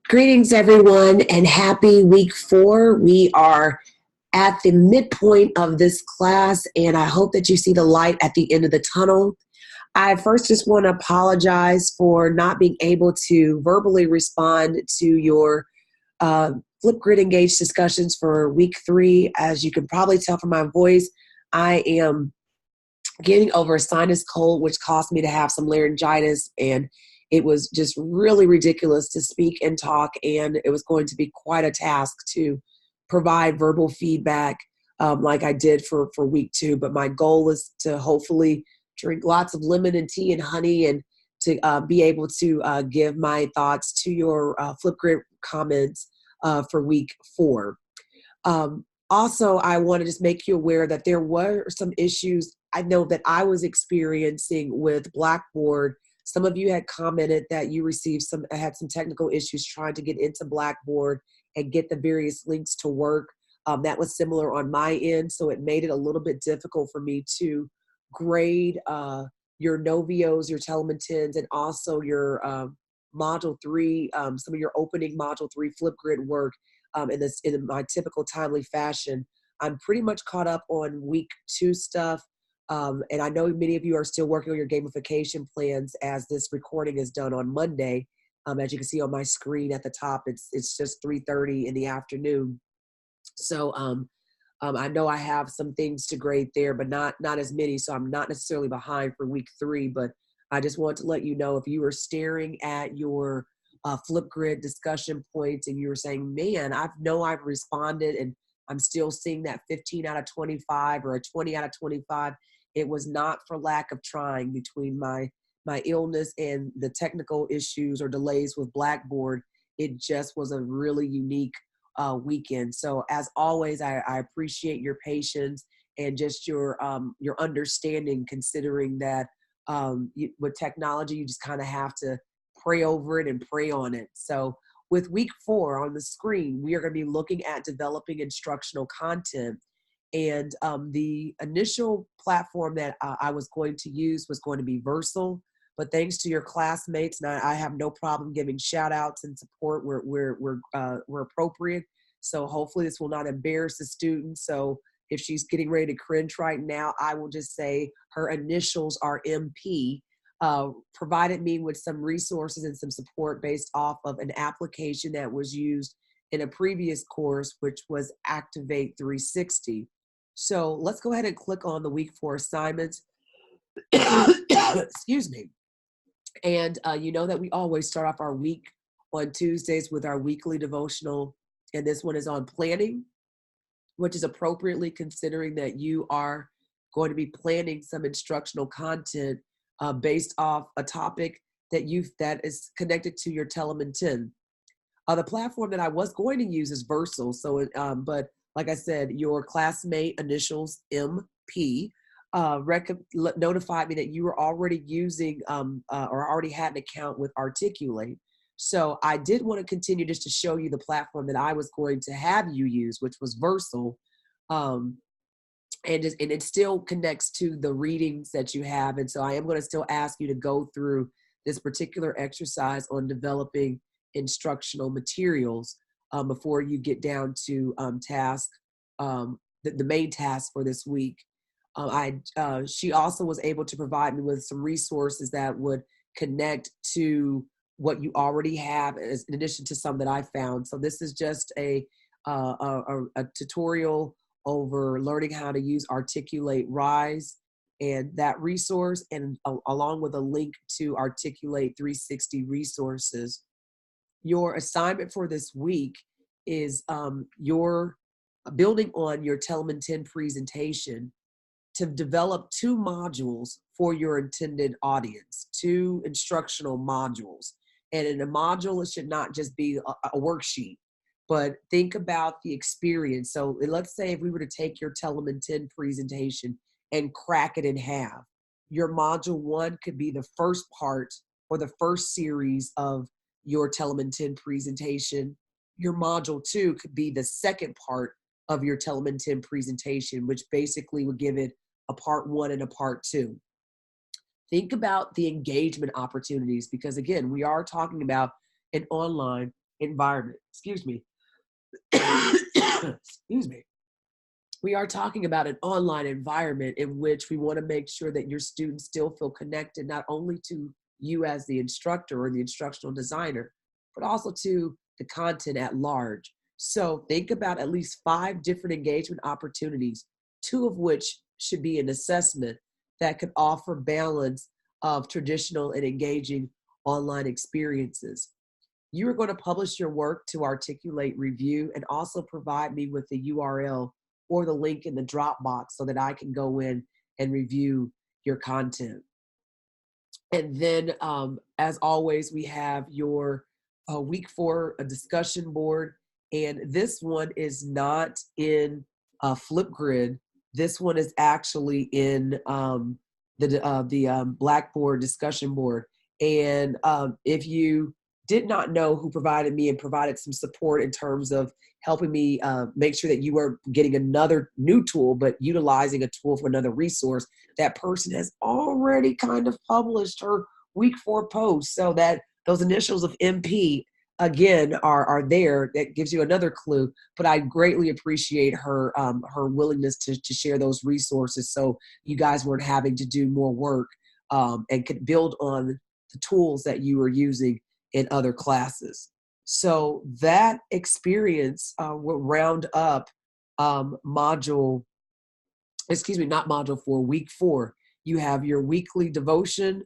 Greetings, everyone, and happy week 4. We are at the midpoint of this class, and I hope that you see the light at the end of the tunnel. I first just want to apologize for not being able to verbally respond to your Flipgrid Engage discussions for week 3. As you can probably tell from my voice, I am getting over a sinus cold, which caused me to have some laryngitis, and it was just really ridiculous to speak and talk, and it was going to be quite a task to provide verbal feedback like I did for week 2. But my goal is to hopefully drink lots of lemon and tea and honey, and to be able to give my thoughts to your Flipgrid comments for week 4. Also, I want to just make you aware that there were some issues I know that I was experiencing with Blackboard. Some of you had commented that you had some technical issues trying to get into Blackboard and get the various links to work. That was similar on my end, so it made it a little bit difficult for me to grade your Novios, your Telementins, and also your Module 3, some of your opening Module 3 Flipgrid work in my typical timely fashion. I'm pretty much caught up on week 2 stuff. And I know many of you are still working on your gamification plans as this recording is done on Monday. As you can see on my screen at the top, it's just 3:30 in the afternoon. So I know I have some things to grade there, but not as many. So I'm not necessarily behind for week 3, but I just want to let you know if you are staring at your Flipgrid discussion points and you were saying, man, I've responded and I'm still seeing that 15 out of 25 or a 20 out of 25. It was not for lack of trying. Between my illness and the technical issues or delays with Blackboard, it just was a really unique weekend. So as always, I appreciate your patience and just your understanding, considering that with technology, you just kind of have to pray over it and pray on it. So with week 4 on the screen, we are going to be looking at developing instructional content. And the initial platform that I was going to use was going to be Versal. But thanks to your classmates, and I have no problem giving shout outs and support where we're appropriate. So hopefully this will not embarrass the student. So if she's getting ready to cringe right now, I will just say her initials are MP. Provided me with some resources and some support based off of an application that was used in a previous course, which was Activate 360. So let's go ahead and click on the week 4 assignments. Excuse me. And you know that we always start off our week on Tuesdays with our weekly devotional. And this one is on planning, which is appropriately considering that you are going to be planning some instructional content based off a topic that is connected to your Telementin. The platform that I was going to use is Versal. So, but like I said, your classmate initials MP notified me that you were already using or already had an account with Articulate. So I did want to continue just to show you the platform that I was going to have you use, which was Versal. And it still connects to the readings that you have. And so I am going to still ask you to go through this particular exercise on developing instructional materials before you get down to the main task for this week. She also was able to provide me with some resources that would connect to what you already have, in addition to some that I found. So this is just a tutorial over learning how to use Articulate Rise and that resource, and along with a link to Articulate 360 resources. Your assignment for this week is your building on your Telementin presentation to develop 2 modules for your intended audience, 2 instructional modules. And in a module, it should not just be a worksheet, but think about the experience. So let's say if we were to take your Telementin presentation and crack it in half, your module 1 could be the first part or the first series of your Telementin presentation. Your module 2 could be the second part of your Telementin presentation, which basically would give it a part 1 and a part 2. Think about the engagement opportunities, because again, we are talking about an online environment. Excuse me. Excuse me. We are talking about an online environment in which we want to make sure that your students still feel connected not only to you as the instructor or the instructional designer, but also to the content at large. So think about at least 5 different engagement opportunities, 2 of which should be an assessment that could offer balance of traditional and engaging online experiences. You are going to publish your work to articulate review and also provide me with the URL or the link in the Dropbox so that I can go in and review your content. And then, as always, we have your week 4 discussion board. And this one is not in Flipgrid. This one is actually in the Blackboard discussion board. And if you did not know who provided me and provided some support in terms of helping me make sure that you were getting another new tool, but utilizing a tool for another resource, that person has already kind of published her week 4 post. So that those initials of MP, again, are there. That gives you another clue. But I greatly appreciate her her willingness to share those resources so you guys weren't having to do more work and could build on the tools that you were using in other classes. So that experience will round up module, excuse me, not module 4, week 4. You have your weekly devotion,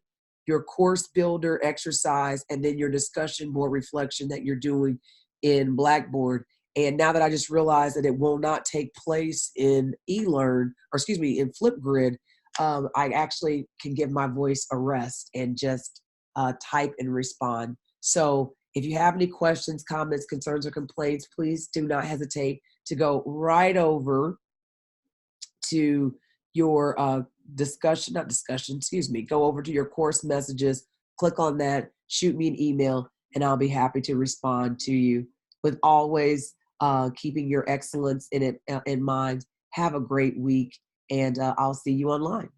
your course builder exercise, and then your discussion board reflection that you're doing in Blackboard. And now that I just realized that it will not take place in eLearn, or excuse me, in Flipgrid, I actually can give my voice a rest and just type and respond. So if you have any questions, comments, concerns, or complaints, please do not hesitate to go right over to your go over to your course messages, click on that, shoot me an email, and I'll be happy to respond to you. With always keeping your excellence in mind. Have a great week, and I'll see you online.